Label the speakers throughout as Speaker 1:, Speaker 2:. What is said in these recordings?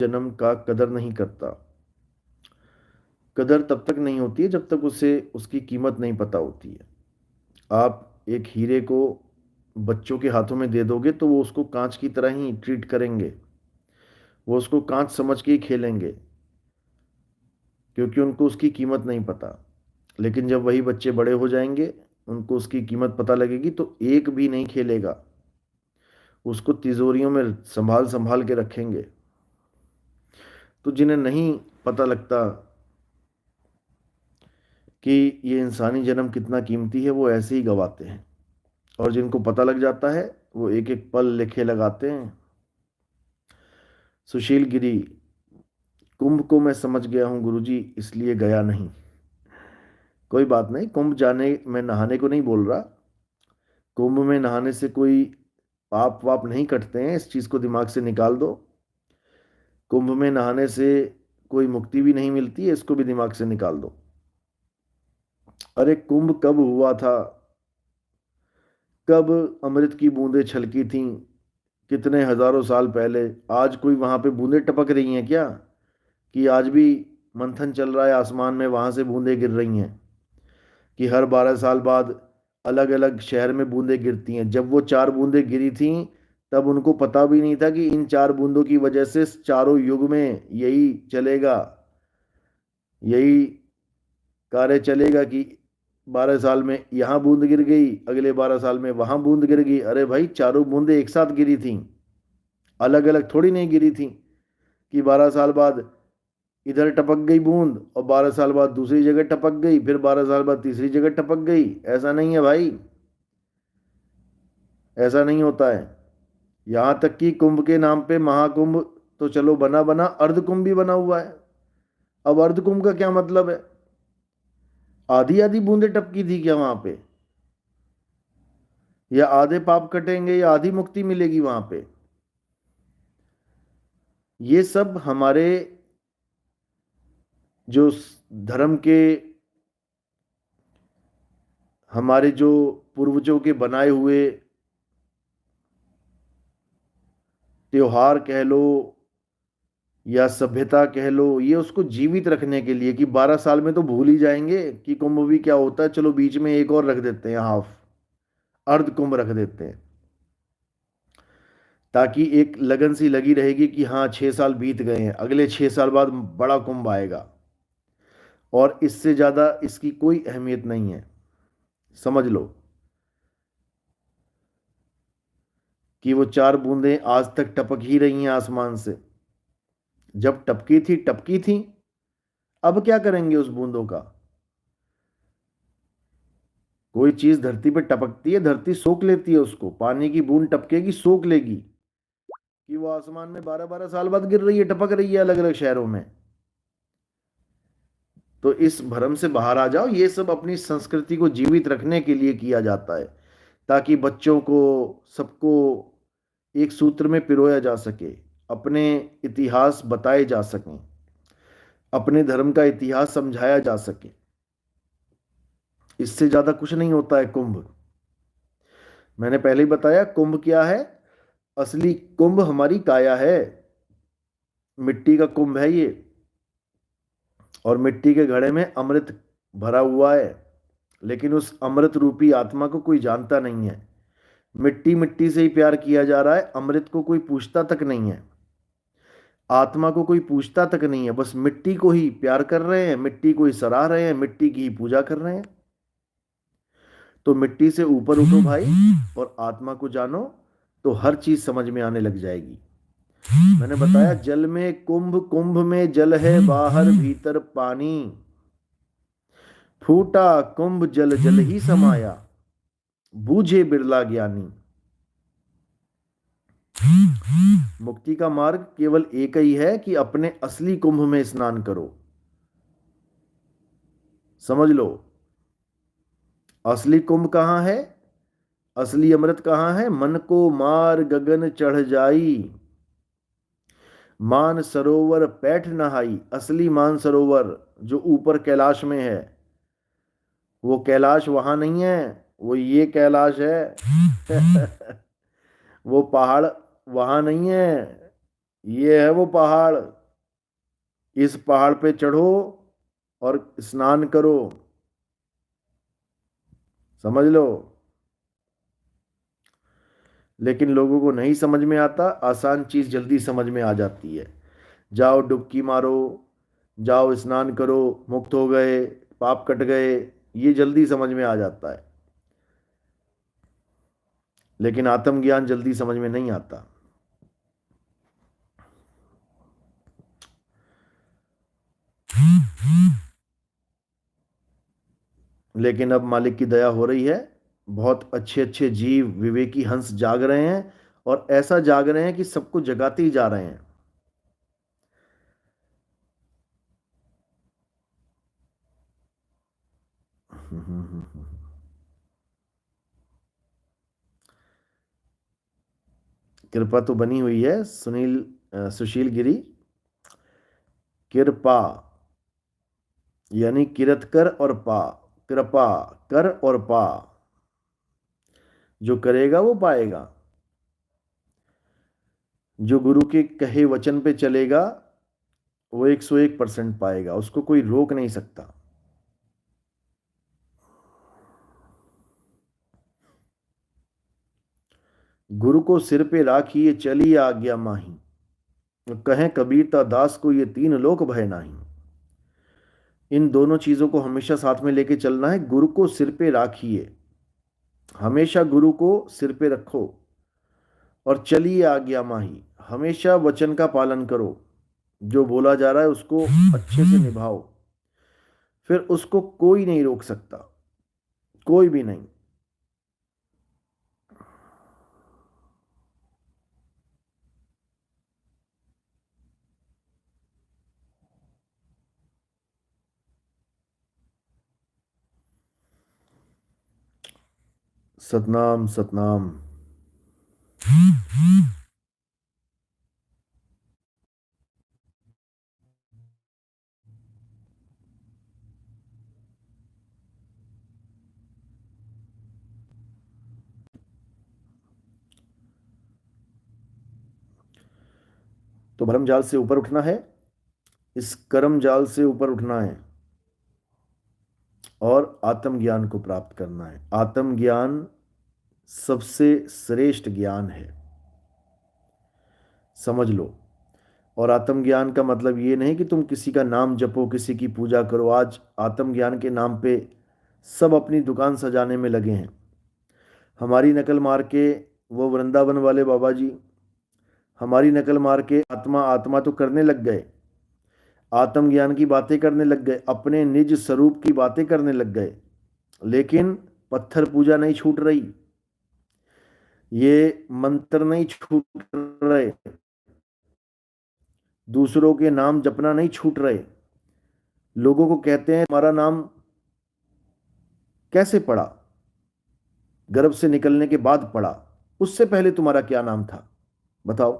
Speaker 1: जन्म का कदर नहीं करता। कदर तब तक नहीं होती है जब तक उसे उसकी कीमत नहीं पता होती है। आप एक हीरे को बच्चों के हाथों में दे दोगे तो वो उसको कांच की तरह ही ट्रीट करेंगे। वो उसको कांच समझ के ही खेलेंगे, क्योंकि उनको उसकी कीमत नहीं पता। लेकिन जब वही बच्चे बड़े हो जाएंगे, उनको उसकी कीमत पता लगेगी, तो एक भी नहीं खेलेगा, उसको तिजोरियों में संभाल संभाल के रखेंगे। तो जिन्हें नहीं पता लगता कि ये इंसानी जन्म कितना कीमती है, वो ऐसे ही गवाते हैं। और जिनको पता लग जाता है, वो एक एक पल लिखे लगाते हैं। सुशील गिरी: कुंभ को मैं समझ गया हूँ गुरुजी, इसलिए गया नहीं। कोई बात नहीं, कुंभ जाने मैं नहाने को नहीं बोल रहा। कुंभ में नहाने से कोई पाप वाप नहीं कटते हैं, इस चीज को दिमाग से निकाल दो। कुंभ में नहाने से कोई मुक्ति भी नहीं मिलती है, इसको भी दिमाग से निकाल दो। अरे कुंभ कब हुआ था? कब अमृत की बूंदें छलकी थीं? कितने हजारों साल पहले। आज कोई वहां पे बूंदें टपक रही हैं क्या? कि आज भी मंथन चल रहा है आसमान में, वहां से बूंदें गिर रही हैं? कि हर 12 साल बाद अलग अलग शहर में बूंदें गिरती हैं? जब वो 4 बूंदें गिरी थीं, तब उनको पता भी नहीं था कि इन 4 बूंदों की वजह से चारों युग में यही चलेगा, यही कार्य चलेगा कि 12 साल में यहाँ बूंद गिर गई, अगले 12 साल में वहां बूंद गिर गई। अरे भाई, चारों बूंदें एक साथ गिरी थीं, अलग अलग थोड़ी नहीं गिरी थीं। कि 12 साल बाद इधर टपक गई बूंद और 12 साल बाद दूसरी जगह टपक गई, फिर 12 साल बाद तीसरी जगह टपक गई। ऐसा नहीं है भाई, ऐसा नहीं होता है। यहां तक कि कुंभ के नाम पे महाकुंभ तो चलो बना बना, अर्धकुंभ भी बना हुआ है। अब अर्धकुंभ का क्या मतलब है? आधी आधी बूंदें टपकी थी क्या वहां पे? या आधे पाप कटेंगे या आधी मुक्ति मिलेगी वहां पे? ये सब हमारे जो धर्म के, हमारे जो पूर्वजों के बनाए हुए त्योहार कह लो या सभ्यता कह लो, ये उसको जीवित रखने के लिए कि 12 साल में तो भूल ही जाएंगे कि कुंभ भी क्या होता है, चलो बीच में एक और रख देते हैं, हाफ अर्ध कुंभ रख देते हैं, ताकि एक लगन सी लगी रहेगी कि हाँ 6 साल बीत गए हैं, अगले 6 साल बाद बड़ा कुंभ आएगा। और इससे ज्यादा इसकी कोई अहमियत नहीं है। समझ लो कि वो 4 बूंदें आज तक टपक ही रही हैं आसमान से। जब टपकी थी टपकी थी, अब क्या करेंगे उस बूंदों का? कोई चीज धरती पे टपकती है, धरती सोख लेती है उसको, पानी की बूंद टपकेगी सोख लेगी। कि वो आसमान में 12 12 साल बाद गिर रही है, टपक रही है अलग अलग शहरों में। तो इस भ्रम से बाहर आ जाओ। ये सब अपनी संस्कृति को जीवित रखने के लिए किया जाता है, ताकि बच्चों को, सबको एक सूत्र में पिरोया जा सके, अपने इतिहास बताए जा सकें, अपने धर्म का इतिहास समझाया जा सके। इससे ज्यादा कुछ नहीं होता है कुंभ। मैंने पहले ही बताया कुंभ क्या है। असली कुंभ हमारी काया है। मिट्टी का कुंभ है ये, और मिट्टी के घड़े में अमृत भरा हुआ है। लेकिन उस अमृत रूपी आत्मा को कोई जानता नहीं है। मिट्टी मिट्टी से ही प्यार किया जा रहा है, अमृत को कोई पूछता तक नहीं है, आत्मा को कोई पूछता तक नहीं है। बस मिट्टी को ही प्यार कर रहे हैं, मिट्टी को ही सराह रहे हैं, मिट्टी की ही पूजा कर रहे हैं। तो मिट्टी से ऊपर उठो भाई, और आत्मा को जानो, तो हर चीज समझ में आने लग जाएगी। मैंने बताया जल में कुंभ, कुंभ में जल है, बाहर भीतर पानी। फूटा कुंभ जल जल ही समाया, बूझे बिरला ज्ञानी। मुक्ति का मार्ग केवल एक ही है कि अपने असली कुंभ में स्नान करो। समझ लो, असली कुंभ कहाँ है, असली अमृत कहाँ है? मन को मार गगन चढ़ जाई, मान सरोवर पैठ नहाई। असली मान सरोवर जो ऊपर कैलाश में है, वो कैलाश वहां नहीं है, वो ये कैलाश है। वो पहाड़ वहां नहीं है, ये है वो पहाड़। इस पहाड़ पे चढ़ो और स्नान करो। समझ लो। लेकिन लोगों को नहीं समझ में आता, आसान चीज जल्दी समझ में आ जाती है। जाओ डुबकी मारो, जाओ स्नान करो, मुक्त हो गए, पाप कट गए, ये जल्दी समझ में आ जाता है। लेकिन आत्मज्ञान जल्दी समझ में नहीं आता। लेकिन अब मालिक की दया हो रही है, बहुत अच्छे अच्छे जीव, विवेकी हंस जाग रहे हैं, और ऐसा जाग रहे हैं कि सबको जगाते ही जा रहे हैं। कृपा तो बनी हुई है सुशील गिरी। कृपा यानी किरत कर और पा। कृपा कर और पा। जो करेगा वो पाएगा। जो गुरु के कहे वचन पे चलेगा वो 101% पाएगा, उसको कोई रोक नहीं सकता। गुरु को सिर पे राखिए चलिए आज्ञा माही, कहें कबीर ता दास को ये तीन लोक भय नाही। इन दोनों चीजों को हमेशा साथ में लेके चलना है। गुरु को सिर पे राखिए, हमेशा गुरु को सिर पे रखो, और चलिए आज्ञा माही, हमेशा वचन का पालन करो। जो बोला जा रहा है उसको अच्छे से निभाओ, फिर उसको कोई नहीं रोक सकता, कोई भी नहीं। सतनाम सतनाम। तो भरम जाल से ऊपर उठना है, इस कर्म जाल से ऊपर उठना है, और आत्मज्ञान को प्राप्त करना है। आत्मज्ञान सबसे श्रेष्ठ ज्ञान है, समझ लो। और आत्मज्ञान का मतलब ये नहीं कि तुम किसी का नाम जपो, किसी की पूजा करो। आज आत्मज्ञान के नाम पे सब अपनी दुकान सजाने में लगे हैं। हमारी नकल मार के वो वृंदावन वाले बाबा जी, हमारी नकल मार के आत्मा आत्मा तो करने लग गए, आत्मज्ञान की बातें करने लग गए, अपने निज स्वरूप की बातें करने लग गए। लेकिन पत्थर पूजा नहीं छूट रही, ये मंत्र नहीं छूट रहे, दूसरों के नाम जपना नहीं छूट रहे। लोगों को कहते हैं हमारा नाम कैसे पड़ा, गर्भ से निकलने के बाद पड़ा, उससे पहले तुम्हारा क्या नाम था, बताओ।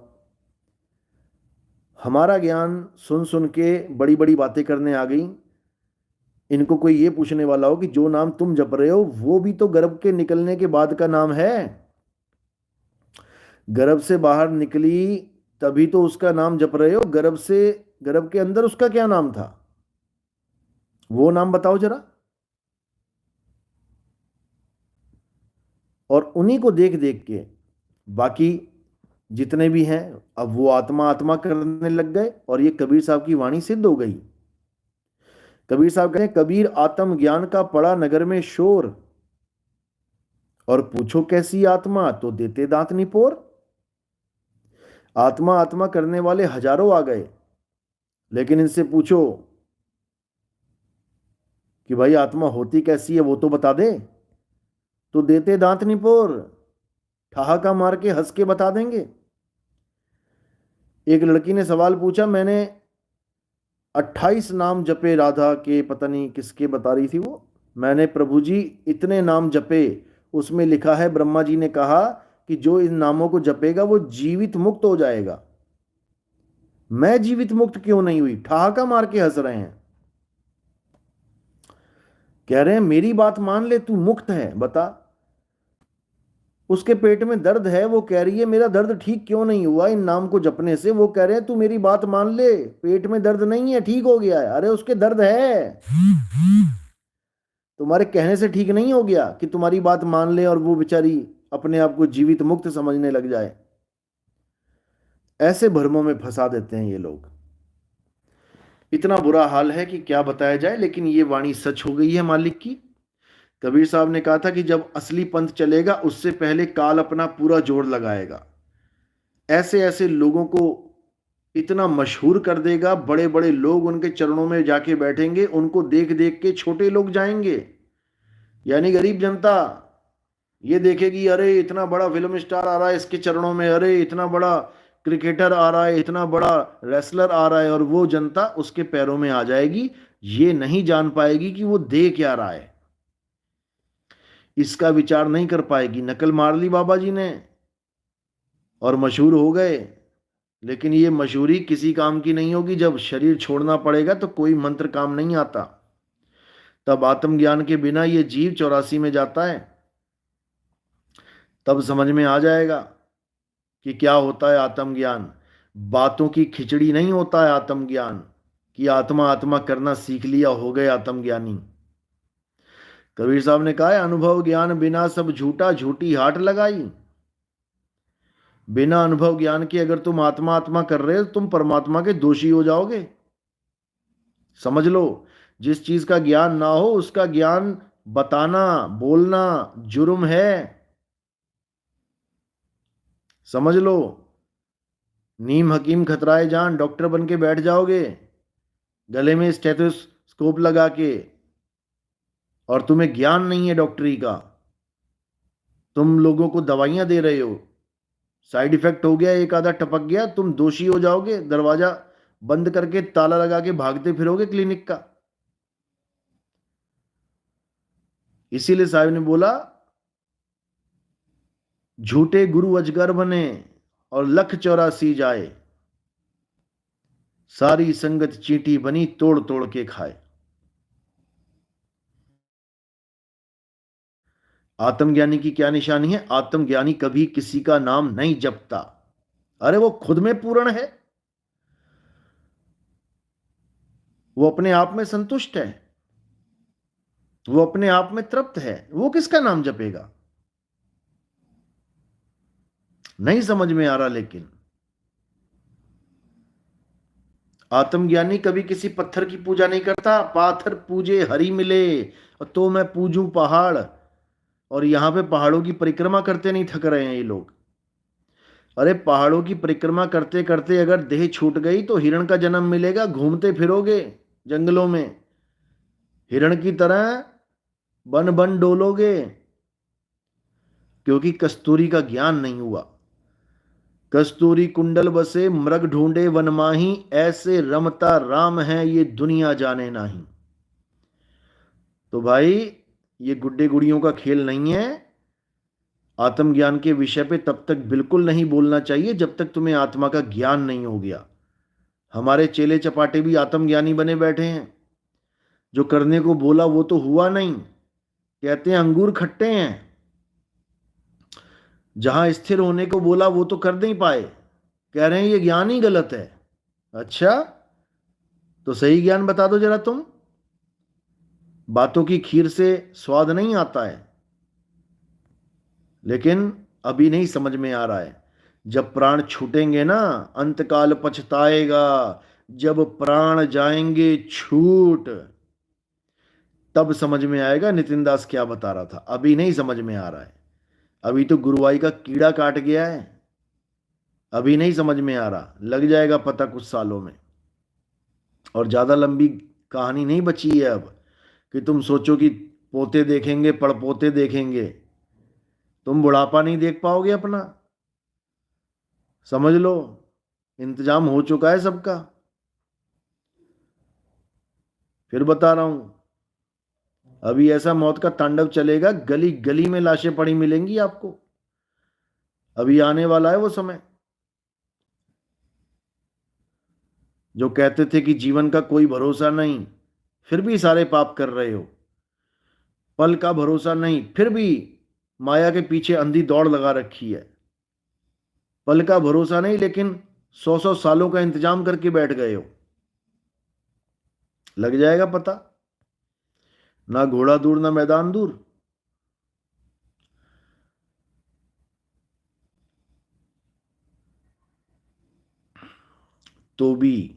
Speaker 1: हमारा ज्ञान सुन सुन के बड़ी बड़ी बातें करने आ गई। इनको कोई ये पूछने वाला हो कि जो नाम तुम जप रहे हो वो भी तो गर्भ के निकलने के बाद का नाम है। गर्भ से बाहर निकली तभी तो उसका नाम जप रहे हो। गर्भ के अंदर उसका क्या नाम था, वो नाम बताओ जरा। और उन्हीं को देख देख के बाकी जितने भी हैं, अब वो आत्मा आत्मा करने लग गए, और ये कबीर साहब की वाणी सिद्ध हो गई। कबीर साहब कहते हैं, कबीर आत्म ज्ञान का पड़ा नगर में शोर, और पूछो कैसी आत्मा तो देते दांत निपोर। आत्मा आत्मा करने वाले हजारों आ गए, लेकिन इनसे पूछो कि भाई आत्मा होती कैसी है वो तो बता दे, तो देते दांत निपोर, ठहाका मार के हंस के बता देंगे। एक लड़की ने सवाल पूछा, मैंने 28 नाम जपे राधा के, पता नहीं किसके बता रही थी वो। मैंने प्रभु जी इतने नाम जपे, उसमें लिखा है ब्रह्मा जी ने कहा कि जो इन नामों को जपेगा वो जीवित मुक्त हो जाएगा। मैं जीवित मुक्त क्यों नहीं हुई? ठहाका मार के हंस रहे हैं, कह रहे हैं मेरी बात मान ले, तू मुक्त है, बता। उसके पेट में दर्द है, वो कह रही है मेरा दर्द ठीक क्यों नहीं हुआ इन नाम को जपने से। वो कह रहे हैं तू मेरी बात मान ले, पेट में दर्द नहीं है, ठीक हो गया है। अरे उसके दर्द है, तुम्हारे कहने से ठीक नहीं हो गया कि तुम्हारी बात मान ले और वो बेचारी अपने आप को जीवित मुक्त समझने लग जाए। ऐसे भ्रमों में फंसा देते हैं ये लोग। इतना बुरा हाल है कि क्या बताया जाए, लेकिन ये वाणी सच हो गई है मालिक की। कबीर साहब ने कहा था कि जब असली पंथ चलेगा उससे पहले काल अपना पूरा जोर लगाएगा। ऐसे ऐसे लोगों को इतना मशहूर कर देगा, बड़े बड़े लोग उनके चरणों में जाके बैठेंगे, उनको देख देख के छोटे लोग जाएंगे, यानी गरीब जनता ये देखेगी अरे इतना बड़ा फिल्म स्टार आ रहा है इसके चरणों में, अरे इतना बड़ा क्रिकेटर आ रहा है, इतना बड़ा रेसलर आ रहा है, और वो जनता उसके पैरों में आ जाएगी। ये नहीं जान पाएगी कि वो दे क्या रहा है, इसका विचार नहीं कर पाएगी। नकल मार ली बाबा जी ने और मशहूर हो गए, लेकिन ये मशहूरी किसी काम की नहीं होगी। जब शरीर छोड़ना पड़ेगा तो कोई मंत्र काम नहीं आता। तब आत्मज्ञान के बिना ये जीव 84 में जाता है, तब समझ में आ जाएगा कि क्या होता है आत्मज्ञान। बातों की खिचड़ी नहीं होता है आत्मज्ञान कि आत्मा आत्मा करना सीख लिया हो गए आत्मज्ञानी। कबीर साहब ने कहा है अनुभव ज्ञान बिना सब झूठा, झूठी हाट लगाई। बिना अनुभव ज्ञान के अगर तुम आत्मा आत्मा कर रहे हो तुम परमात्मा के दोषी हो जाओगे। समझ लो, जिस चीज का ज्ञान ना हो उसका ज्ञान बताना बोलना जुर्म है। समझ लो, नीम हकीम खतराए जान, डॉक्टर बन के बैठ जाओगे गले में स्टेथोस्कोप लगा के, और तुम्हें ज्ञान नहीं है डॉक्टरी का, तुम लोगों को दवाइयां दे रहे हो, साइड इफेक्ट हो गया एक आधा टपक गया, तुम दोषी हो जाओगे, दरवाजा बंद करके ताला लगा के भागते फिरोगे क्लिनिक का। इसीलिए साहब ने बोला झूठे गुरु अजगर बने और लख 84 जाए, सारी संगत चींटी बनी तोड़ तोड़ के खाए। आत्मज्ञानी की क्या निशानी है? आत्मज्ञानी कभी किसी का नाम नहीं जपता। अरे वो खुद में पूर्ण है, वो अपने आप में संतुष्ट है, वो अपने आप में तृप्त है, वो किसका नाम जपेगा? नहीं समझ में आ रहा। लेकिन आत्मज्ञानी कभी किसी पत्थर की पूजा नहीं करता। पाथर पूजे हरि मिले, और तो मैं पूजूं पहाड़। और यहां पे पहाड़ों की परिक्रमा करते नहीं थक रहे हैं ये लोग। अरे पहाड़ों की परिक्रमा करते करते अगर देह छूट गई तो हिरण का जन्म मिलेगा, घूमते फिरोगे जंगलों में, हिरण की तरह बन बन डोलोगे, क्योंकि कस्तूरी का ज्ञान नहीं हुआ। कस्तूरी कुंडल बसे मृग ढूंढे वन माही, ऐसे रमता राम है ये दुनिया जाने नाही। तो भाई ये गुड्डे गुड़ियों का खेल नहीं है। आत्मज्ञान के विषय पे तब तक बिल्कुल नहीं बोलना चाहिए जब तक तुम्हें आत्मा का ज्ञान नहीं हो गया। हमारे चेले चपाटे भी आत्मज्ञानी बने बैठे हैं, जो करने को बोला वो तो हुआ नहीं। कहते हैं अंगूर खट्टे हैं, जहां स्थिर होने को बोला वो तो कर नहीं पाए, कह रहे हैं ये ज्ञान ही गलत है। अच्छा, तो सही ज्ञान बता दो जरा तुम। बातों की खीर से स्वाद नहीं आता है, लेकिन अभी नहीं समझ में आ रहा है। जब प्राण छूटेंगे ना, अंतकाल पछताएगा। जब प्राण जाएंगे छूट, तब समझ में आएगा नितिन दास क्या बता रहा था। अभी नहीं समझ में आ रहा है, अभी तो गुरुवाई का कीड़ा काट गया है, अभी नहीं समझ में आ रहा, लग जाएगा पता कुछ सालों में। और ज्यादा लंबी कहानी नहीं बची है अब कि तुम सोचो कि पोते देखेंगे पड़पोते देखेंगे, तुम बुढ़ापा नहीं देख पाओगे अपना। समझ लो, इंतजाम हो चुका है सबका। फिर बता रहा हूं, अभी ऐसा मौत का तांडव चलेगा, गली गली में लाशें पड़ी मिलेंगी आपको। अभी आने वाला है वो समय। जो कहते थे कि जीवन का कोई भरोसा नहीं, फिर भी सारे पाप कर रहे हो। पल का भरोसा नहीं, फिर भी माया के पीछे अंधी दौड़ लगा रखी है। पल का भरोसा नहीं, लेकिन 100 100 सालों का इंतजाम करके बैठ गए हो। लग जाएगा पता। ना घोड़ा दूर ना मैदान दूर। तो भी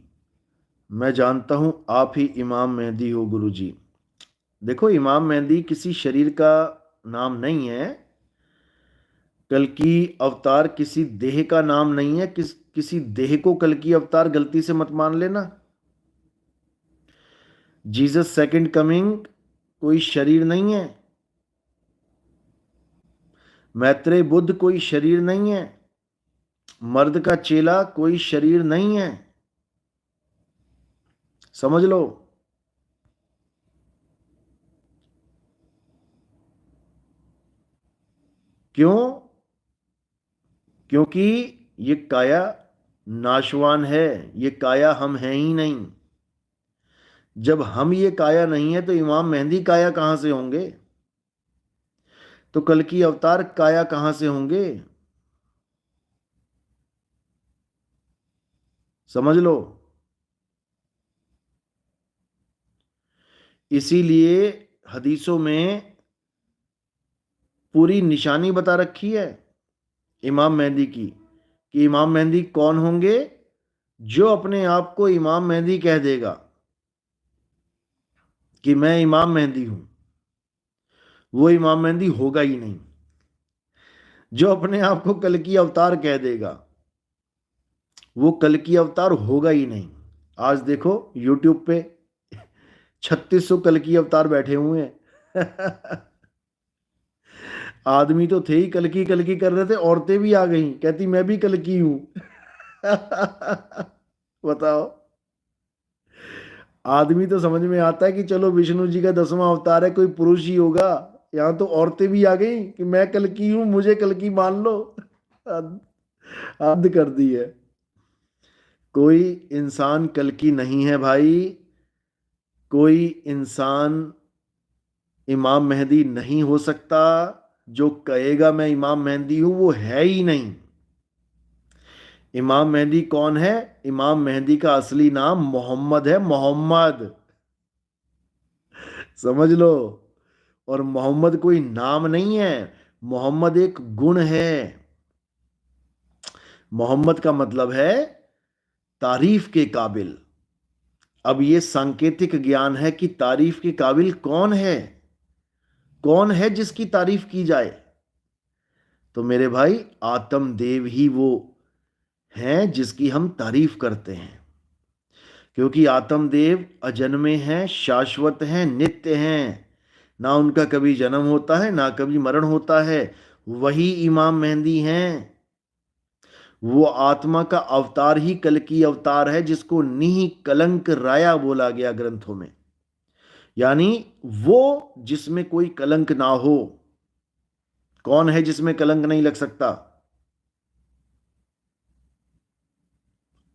Speaker 1: मैं जानता हूं आप ही इमाम मेहदी हो गुरुजी। देखो, इमाम मेहदी किसी शरीर का नाम नहीं है। कल की अवतार किसी देह का नाम नहीं है। किसी देह को कल की अवतार गलती से मत मान लेना। जीसस सेकंड कमिंग कोई शरीर नहीं है। मैत्रेय बुद्ध कोई शरीर नहीं है। मर्द का चेला कोई शरीर नहीं है। समझ लो। क्यों? क्योंकि ये काया नाशवान है। ये काया हम हैं ही नहीं। जब हम ये काया नहीं है तो इमाम मेहंदी काया कहां से होंगे? तो कल की अवतार काया कहां से होंगे? समझ लो। इसीलिए हदीसों में पूरी निशानी बता रखी है इमाम मेहंदी की, कि इमाम मेहंदी कौन होंगे। जो अपने आप को इमाम मेहंदी कह देगा कि मैं इमाम मेहंदी हूं, वो इमाम मेहंदी होगा ही नहीं। जो अपने आप को कल की अवतार कह देगा, वो कल की अवतार होगा ही नहीं। आज देखो यूट्यूब पे 3600 कल की अवतार बैठे हुए हैं। आदमी तो थे ही कल की कर रहे थे, औरतें भी आ गई कहती मैं भी कल की हूं। बताओ। आदमी तो समझ में आता है कि चलो विष्णु जी का 10वां अवतार है, कोई पुरुष ही होगा। यहां तो औरतें भी आ गई कि मैं कल की हूं, मुझे कल की मान लो। हद हद कर दी है। कोई इंसान कल की नहीं है भाई। कोई इंसान इमाम मेहदी नहीं हो सकता। जो कहेगा मैं इमाम मेहदी हूं, वो है ही नहीं। इमाम मेहदी कौन है? इमाम मेहदी का असली नाम मोहम्मद है। मोहम्मद, समझ लो। और मोहम्मद कोई नाम नहीं है। मोहम्मद एक गुण है। मोहम्मद का मतलब है तारीफ के काबिल। अब ये सांकेतिक ज्ञान है कि तारीफ के काबिल कौन है। कौन है जिसकी तारीफ की जाए? तो मेरे भाई, आत्म देव ही वो हैं जिसकी हम तारीफ करते हैं। क्योंकि आत्मदेव अजन्मे हैं, शाश्वत हैं, नित्य हैं। ना उनका कभी जन्म होता है, ना कभी मरण होता है। वही इमाम मेहंदी हैं। वो आत्मा का अवतार ही कल की अवतार है, जिसको निहि कलंक राया बोला गया ग्रंथों में। यानी वो जिसमें कोई कलंक ना हो। कौन है जिसमें कलंक नहीं लग सकता?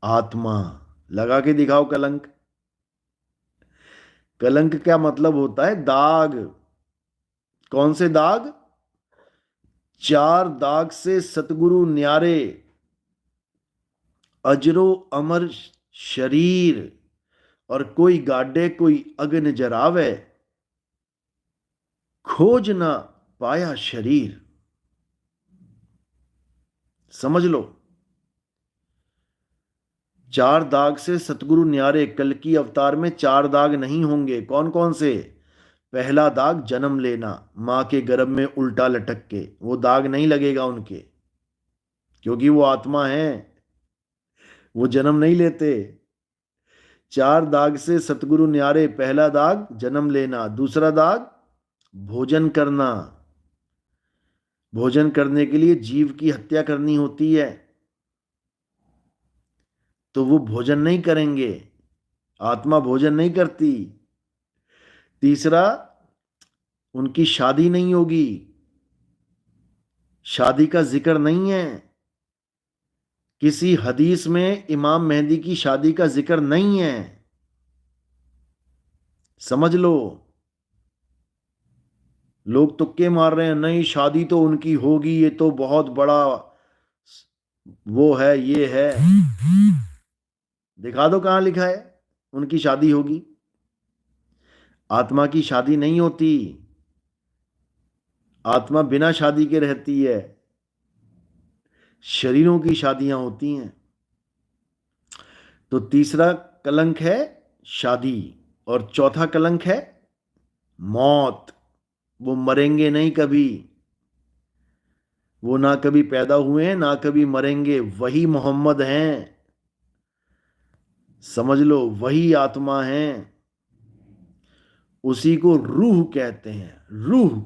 Speaker 1: आत्मा। लगा के दिखाओ कलंक। कलंक क्या मतलब होता है? दाग। कौन से दाग? 4 दाग से सतगुरु न्यारे, अजरो अमर शरीर। और कोई गाडे कोई अग्न जरावे, खोज ना पाया शरीर। समझ लो। 4 दाग से सतगुरु न्यारे। कल की अवतार में 4 दाग नहीं होंगे। कौन कौन से? पहला दाग जन्म लेना, मां के गर्भ में उल्टा लटक के। वो दाग नहीं लगेगा उनके, क्योंकि वो आत्मा है। वो जन्म नहीं लेते। 4 दाग से सतगुरु न्यारे। पहला दाग जन्म लेना। दूसरा दाग भोजन करना। भोजन करने के लिए जीव की हत्या करनी होती है, तो वो भोजन नहीं करेंगे। आत्मा भोजन नहीं करती। तीसरा, उनकी शादी नहीं होगी। शादी का जिक्र नहीं है। किसी हदीस में इमाम मेहदी की शादी का जिक्र नहीं है। समझ लो। लोग तुक्के मार रहे हैं, नहीं शादी तो उनकी होगी, ये तो बहुत बड़ा वो है, ये है। दिखा दो कहाँ लिखा है उनकी शादी होगी। आत्मा की शादी नहीं होती, आत्मा बिना शादी के रहती है, शरीरों की शादियां होती हैं। तो तीसरा कलंक है शादी, और चौथा कलंक है मौत। वो मरेंगे नहीं कभी, वो ना कभी पैदा हुए हैं ना कभी मरेंगे, वही मोहम्मद हैं। समझ लो, वही आत्मा है। उसी को रूह कहते हैं, रूह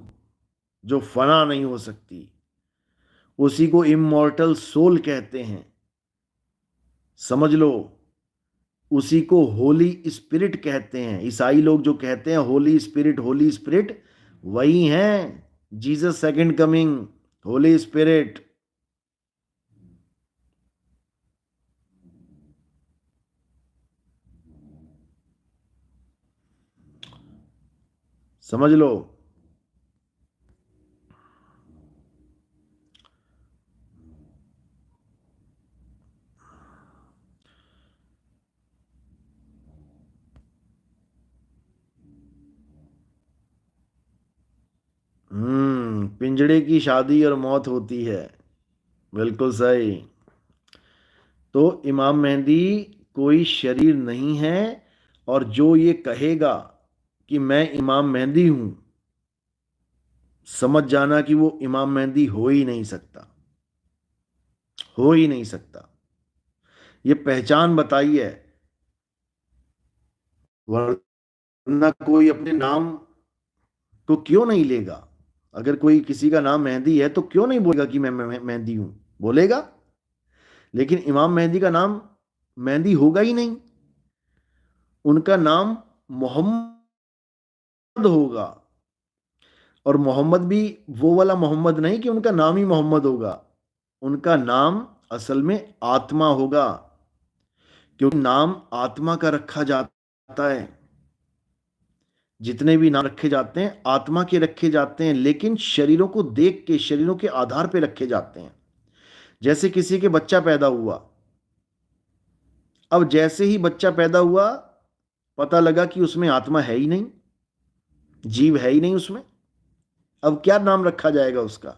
Speaker 1: जो फना नहीं हो सकती। उसी को इमॉर्टल सोल कहते हैं। समझ लो, उसी को होली स्पिरिट कहते हैं। ईसाई लोग जो कहते हैं होली स्पिरिट, होली स्पिरिट, वही हैं Jesus second coming, Holi spirit. समझ लो। पिंजड़े की शादी और मौत होती है, बिल्कुल सही। तो इमाम मेहदी कोई शरीर नहीं है, और जो ये कहेगा कि मैं इमाम मेहदी हूं, समझ जाना कि वो इमाम मेहदी हो ही नहीं सकता, हो ही नहीं सकता। ये पहचान बताई है, वरना कोई अपने नाम को क्यों नहीं लेगा। अगर कोई किसी का नाम मेहदी है तो क्यों नहीं बोलेगा कि मैं मेहदी हूं, बोलेगा। लेकिन इमाम मेहदी का नाम मेहदी होगा ही नहीं, उनका नाम मोहम्मद होगा। और मोहम्मद भी वो वाला मोहम्मद नहीं कि उनका नाम ही मोहम्मद होगा। उनका नाम असल में आत्मा होगा, क्योंकि नाम आत्मा का रखा जाता है। जितने भी नाम रखे जाते हैं आत्मा के रखे जाते हैं, लेकिन शरीरों को देख के, शरीरों के आधार पे रखे जाते हैं। जैसे किसी के बच्चा पैदा हुआ, अब जैसे ही बच्चा पैदा हुआ पता लगा कि उसमें आत्मा है ही नहीं, जीव है ही नहीं उसमें। अब क्या नाम रखा जाएगा उसका?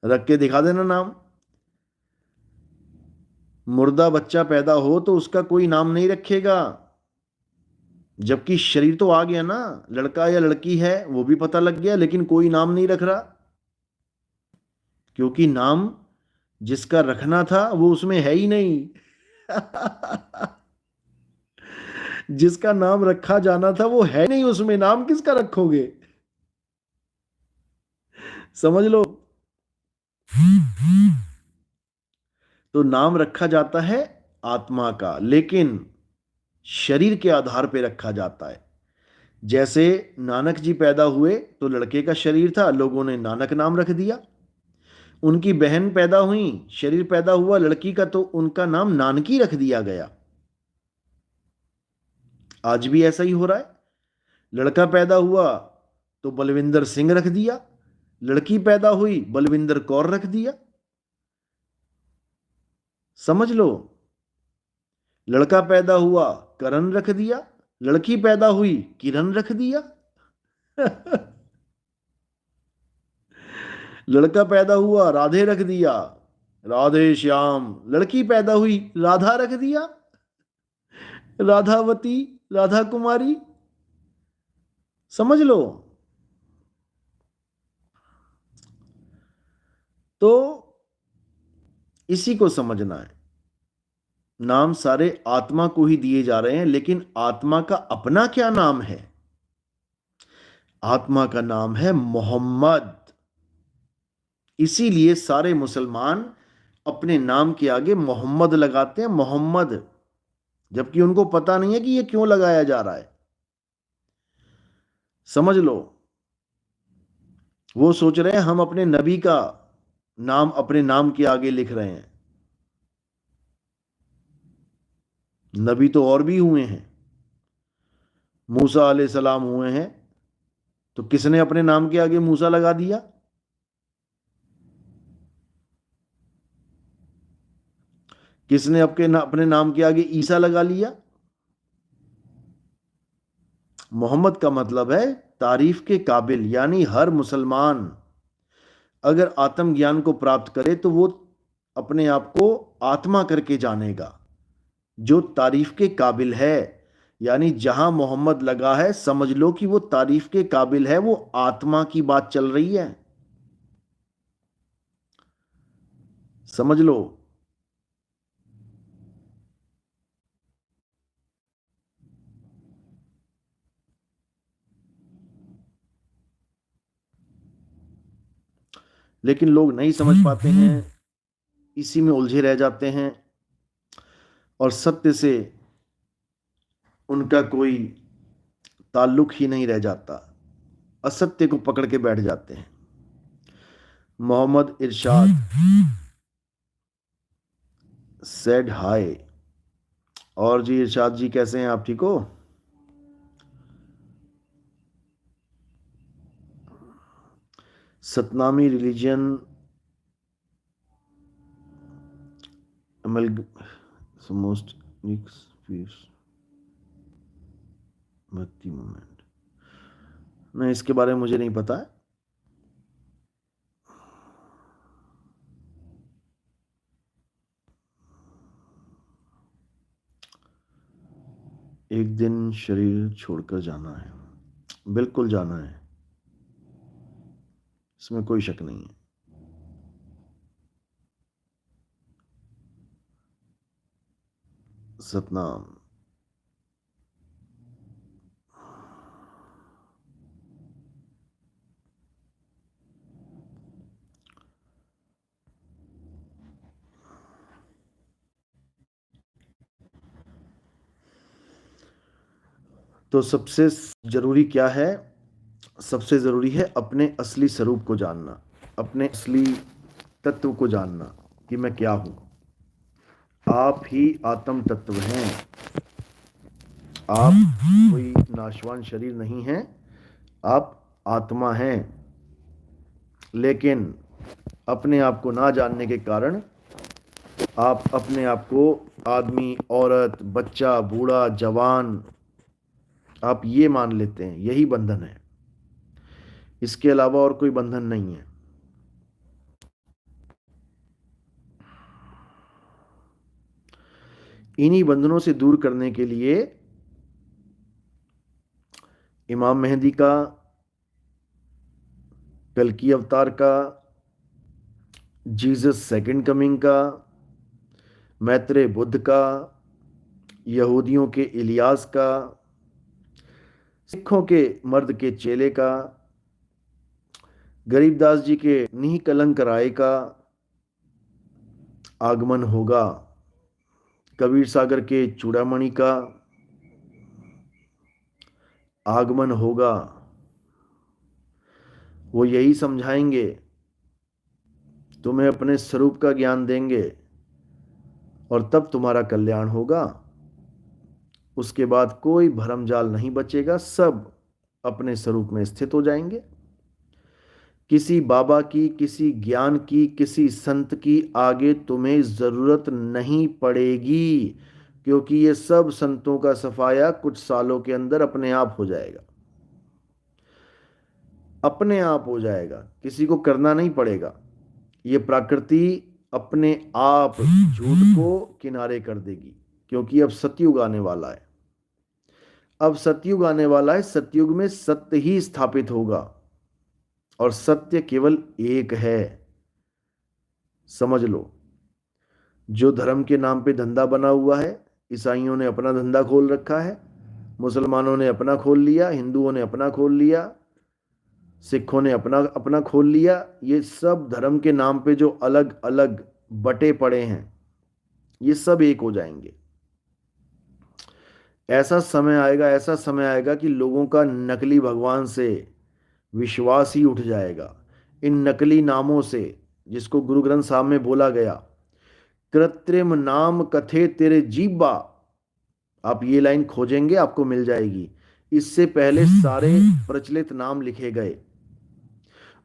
Speaker 1: रख के दिखा देना नाम। मुर्दा बच्चा पैदा हो तो उसका कोई नाम नहीं रखेगा, जबकि शरीर तो आ गया ना, लड़का या लड़की है वो भी पता लग गया, लेकिन कोई नाम नहीं रख रहा, क्योंकि नाम जिसका रखना था वो उसमें है ही नहीं। जिसका नाम रखा जाना था वो है नहीं उसमें, नाम किसका रखोगे? समझ लो। तो नाम रखा जाता है आत्मा का, लेकिन शरीर के आधार पे रखा जाता है। जैसे नानक जी पैदा हुए तो लड़के का शरीर था, लोगों ने नानक नाम रख दिया। उनकी बहन पैदा हुई, शरीर पैदा हुआ लड़की का, तो उनका नाम नानकी रख दिया गया। आज भी ऐसा ही हो रहा है। लड़का पैदा हुआ तो बलविंदर सिंह रख दिया, लड़की पैदा हुई बलविंदर कौर रख दिया। समझ लो, लड़का पैदा हुआ करण रख दिया, लड़की पैदा हुई किरण रख दिया। लड़का पैदा हुआ राधे रख दिया, राधे श्याम। लड़की पैदा हुई राधा रख दिया, राधावती, राधा कुमारी। समझ लो। तो इसी को समझना है। नाम सारे आत्मा को ही दिए जा रहे हैं, लेकिन आत्मा का अपना क्या नाम है? आत्मा का नाम है मोहम्मद। इसीलिए सारे मुसलमान अपने नाम के आगे मोहम्मद लगाते हैं, मोहम्मद, जबकि उनको पता नहीं है कि यह क्यों लगाया जा रहा है। समझ लो, वो सोच रहे हैं हम अपने नबी का नाम अपने नाम के आगे लिख रहे हैं। नबी तो और भी हुए हैं, मूसा अलैहिस्सलाम हुए हैं, तो किसने अपने नाम के आगे मूसा लगा दिया? किसने अपने नाम के आगे ईसा लगा लिया? मोहम्मद का मतलब है तारीफ के काबिल, यानी हर मुसलमान अगर आत्मज्ञान को प्राप्त करे तो वो अपने आप को आत्मा करके जानेगा, जो तारीफ के काबिल है। यानी जहां मोहम्मद लगा है समझ लो कि वो तारीफ के काबिल है, वो आत्मा की बात चल रही है, समझ लो। लेकिन लोग नहीं समझ पाते हैं, इसी में उलझे रह जाते हैं और सत्य से उनका कोई ताल्लुक ही नहीं रह जाता, असत्य को पकड़ के बैठ जाते हैं। मोहम्मद इरशाद सेड हाय। और जी इरशाद जी कैसे हैं आप, ठीक हो? सतनामी रिलीजन मोस्ट भक्ति मूवमेंट, नहीं इसके बारे में मुझे नहीं पता है। एक दिन शरीर छोड़कर जाना है, बिल्कुल जाना है, इसमें कोई शक नहीं है। सतनाम। तो सबसे जरूरी क्या है? सबसे जरूरी है अपने असली स्वरूप को जानना, अपने असली तत्व को जानना कि मैं क्या हूं। आप ही आत्म तत्व हैं, आप कोई नाशवान शरीर नहीं हैं, आप आत्मा हैं। लेकिन अपने आप को ना जानने के कारण आप अपने आप को आदमी, औरत, बच्चा, बूढ़ा, जवान, आप ये मान लेते हैं। यही बंधन है, इसके अलावा और कोई बंधन नहीं है। इन्हीं बंधनों से दूर करने के लिए इमाम मेहदी का, कल्कि अवतार का, जीसस सेकंड कमिंग का, मैत्रेय बुद्ध का, यहूदियों के इलियास का, सिखों के मर्द के चेले का, गरीबदास जी के निकलंक राय का आगमन होगा, कबीर सागर के चूड़ामणि का आगमन होगा। वो यही समझाएंगे, तुम्हें अपने स्वरूप का ज्ञान देंगे और तब तुम्हारा कल्याण होगा। उसके बाद कोई भरमजाल नहीं बचेगा, सब अपने स्वरूप में स्थित हो जाएंगे। किसी बाबा की, किसी ज्ञान की, किसी संत की आगे तुम्हें जरूरत नहीं पड़ेगी, क्योंकि ये सब संतों का सफाया कुछ सालों के अंदर अपने आप हो जाएगा, अपने आप हो जाएगा, किसी को करना नहीं पड़ेगा। ये प्रकृति अपने आप झूठ को किनारे कर देगी, क्योंकि अब सतयुग आने वाला है। अब सतयुग आने वाला है, सतयुग में सत्य ही स्थापित होगा और सत्य केवल एक है, समझ लो। जो धर्म के नाम पे धंधा बना हुआ है, ईसाइयों ने अपना धंधा खोल रखा है, मुसलमानों ने अपना खोल लिया, हिंदुओं ने अपना खोल लिया, सिखों ने अपना अपना खोल लिया। ये सब धर्म के नाम पे जो अलग अलग बटे पड़े हैं, ये सब एक हो जाएंगे। ऐसा समय आएगा, ऐसा समय आएगा कि लोगों का नकली भगवान से विश्वास ही उठ जाएगा। इन नकली नामों से, जिसको गुरु ग्रंथ साहब में बोला गया, कृत्रिम नाम कथे तेरे जीबा, आप ये लाइन खोजेंगे आपको मिल जाएगी। इससे पहले सारे प्रचलित नाम लिखे गए।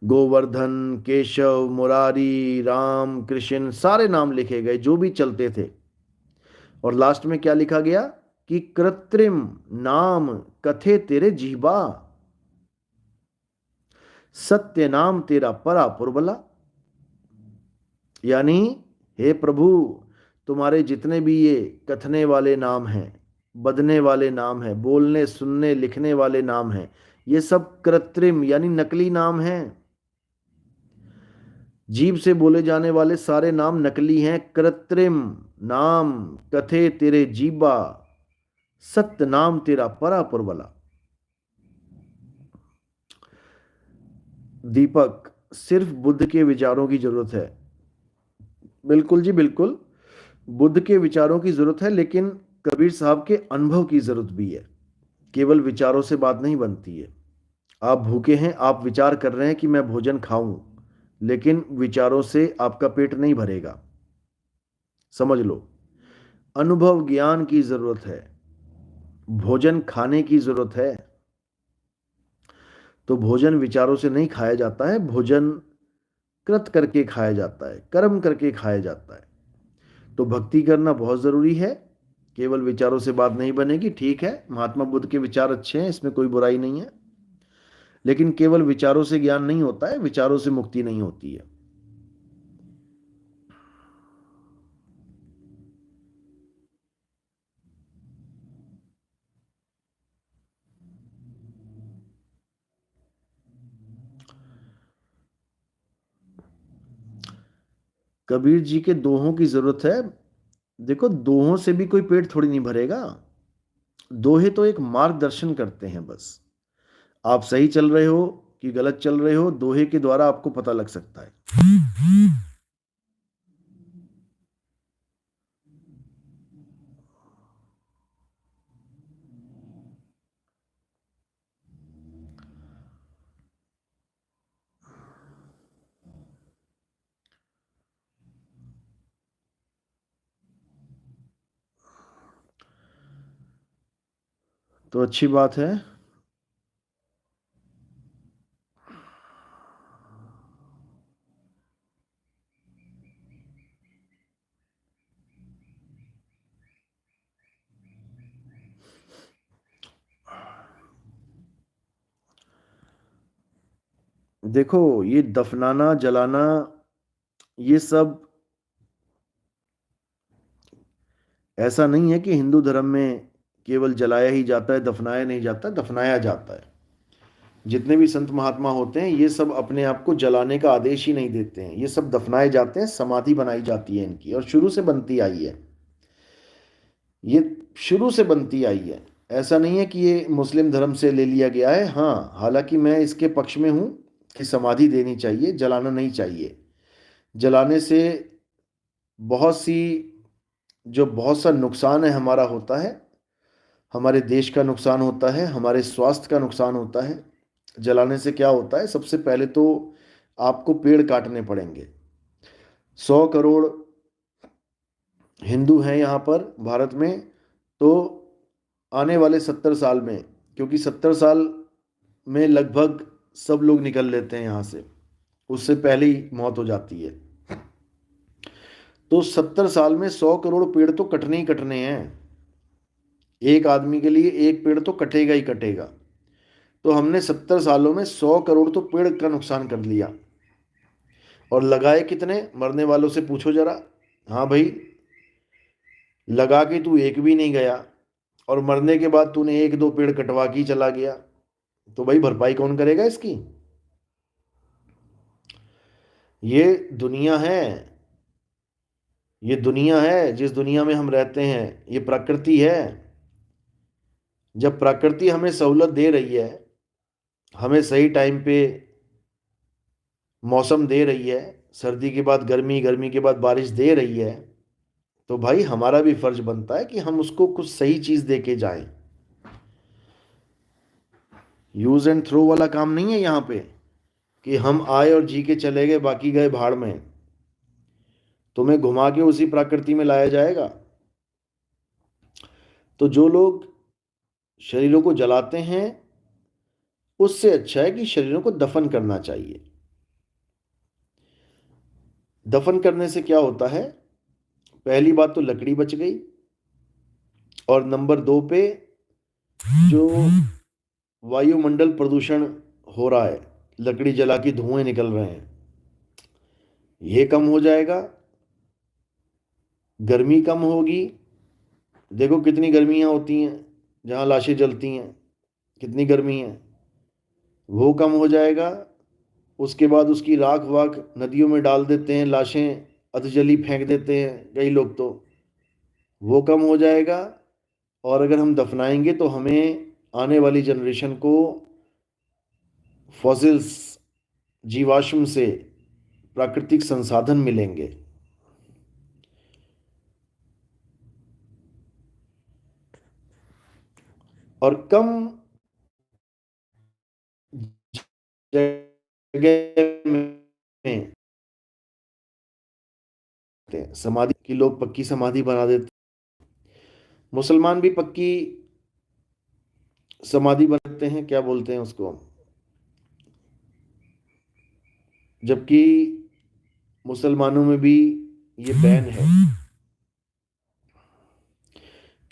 Speaker 1: गोवर्धन, केशव, मुरारी, राम, कृष्ण, सारे नाम लिखे गए जो भी चलते थे। और लास्ट में क्या लिखा गया कि कृत्रिम नाम कथे तेरे जीवा, सत्य नाम तेरा परा पुरबला। यानी हे प्रभु, तुम्हारे जितने भी ये कथने वाले नाम हैं, बदने वाले नाम हैं, बोलने सुनने लिखने वाले नाम हैं, ये सब कृत्रिम यानी नकली नाम हैं। जीभ से बोले जाने वाले सारे नाम नकली हैं, कृत्रिम नाम कथे तेरे जीबा, सत्य नाम तेरा परा पुरबला। दीपक, सिर्फ बुद्ध के विचारों की जरूरत है। बिल्कुल जी बिल्कुल, बुद्ध के विचारों की जरूरत है, लेकिन कबीर साहब के अनुभव की जरूरत भी है। केवल विचारों से बात नहीं बनती है। आप भूखे हैं, आप विचार कर रहे हैं कि मैं भोजन खाऊं, लेकिन विचारों से आपका पेट नहीं भरेगा। समझ लो, अनुभव ज्ञान की जरूरत है, भोजन खाने की जरूरत है। तो भोजन विचारों से नहीं खाया जाता है, भोजन कृत करके खाया जाता है, कर्म करके खाया जाता है। तो भक्ति करना बहुत जरूरी है, केवल विचारों से बात नहीं बनेगी। ठीक है, महात्मा बुद्ध के विचार अच्छे हैं, इसमें कोई बुराई नहीं है, लेकिन केवल विचारों से ज्ञान नहीं होता है, विचारों से मुक्ति नहीं होती है। कबीर जी के दोहों की जरूरत है। देखो, दोहों से भी कोई पेट थोड़ी नहीं भरेगा। दोहे तो एक मार्गदर्शन करते हैं बस। आप सही चल रहे हो कि गलत चल रहे हो, दोहे के द्वारा आपको पता लग सकता है। तो अच्छी बात है। देखो, ये दफनाना जलाना, ये सब ऐसा नहीं है कि हिंदू धर्म में केवल जलाया ही जाता है, दफनाया नहीं जाता, दफनाया जाता है। जितने भी संत महात्मा होते हैं, ये सब अपने आप को जलाने का आदेश ही नहीं देते हैं, ये सब दफनाए जाते हैं, समाधि बनाई जाती है इनकी, और शुरू से बनती आई है। ये शुरू से बनती आई है। ऐसा नहीं है कि ये मुस्लिम धर्म से ले लिया गया है। हाँ, हालांकि मैं इसके पक्ष में हूँ कि समाधि देनी चाहिए, जलाना नहीं चाहिए। जलाने से बहुत सी जो बहुत सा नुकसान है हमारा होता है, हमारे देश का नुकसान होता है, हमारे स्वास्थ्य का नुकसान होता है। जलाने से क्या होता है, सबसे पहले तो आपको पेड़ काटने पड़ेंगे। 100 करोड़ हिंदू हैं यहाँ पर भारत में, तो आने वाले 70 साल में, क्योंकि 70 साल में लगभग सब लोग निकल लेते हैं यहाँ से, उससे पहले ही मौत हो जाती है। तो 70 साल में 100 करोड़ पेड़ तो कटने ही कटने हैं। एक आदमी के लिए एक पेड़ तो कटेगा ही कटेगा। तो हमने 70 सालों में 100 करोड़ तो पेड़ का नुकसान कर लिया। और लगाए कितने, मरने वालों से पूछो जरा। हाँ भाई, लगा के तू एक भी नहीं गया, और मरने के बाद तूने एक दो पेड़ कटवा के ही चला गया, तो भाई भरपाई कौन करेगा इसकी? ये दुनिया है, ये दुनिया है जिस दुनिया में हम रहते हैं, ये प्रकृति है। जब प्रकृति हमें सहूलत दे रही है, हमें सही टाइम पे मौसम दे रही है, सर्दी के बाद गर्मी, गर्मी के बाद बारिश दे रही है, तो भाई हमारा भी फर्ज बनता है कि हम उसको कुछ सही चीज दे के जाएं। यूज एंड थ्रो वाला काम नहीं है यहाँ पे कि हम आए और जी के चले गए, बाकी गए भाड़ में। तुम्हें घुमा के उसी प्रकृति में लाया जाएगा। तो जो लोग शरीरों को जलाते हैं, उससे अच्छा है कि शरीरों को दफन करना चाहिए। दफन करने से क्या होता है? पहली बात तो लकड़ी बच गई, और नंबर दो पे जो वायुमंडल प्रदूषण हो रहा है, लकड़ी जला के धुएं निकल रहे हैं, ये कम हो जाएगा। गर्मी कम होगी। देखो कितनी गर्मियां होती हैं जहाँ लाशें जलती हैं, कितनी गर्मी है, वो कम हो जाएगा। उसके बाद उसकी राख वाख नदियों में डाल देते हैं, लाशें अधजली फेंक देते हैं कई लोग, तो वो कम हो जाएगा। और अगर हम दफनाएंगे तो हमें आने वाली जनरेशन को फॉसिल्स, जीवाश्म से प्राकृतिक संसाधन मिलेंगे। और कम जगह में समाधि की, लोग पक्की समाधि बना देते। मुसलमान भी पक्की समाधि बनाते हैं, क्या बोलते हैं उसको, जबकि मुसलमानों में भी ये बैन है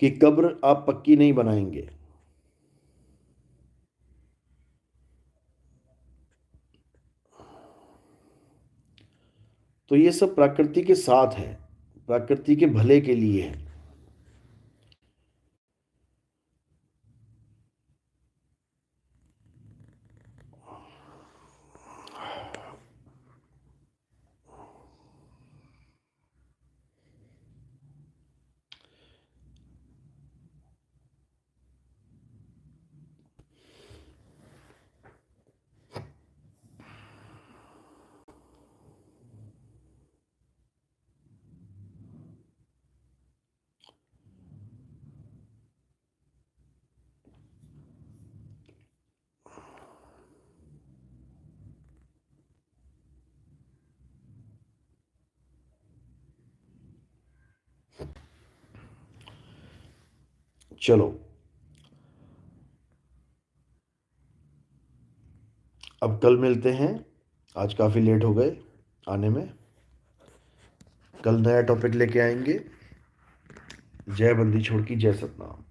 Speaker 1: कि कब्र आप पक्की नहीं बनाएंगे। तो ये सब प्रकृति के साथ है, प्रकृति के भले के लिए है। चलो, अब कल मिलते हैं। आज काफ़ी लेट हो गए आने में। कल नया टॉपिक लेके आएंगे। जय बंदी छोड़ की जय सतनाम।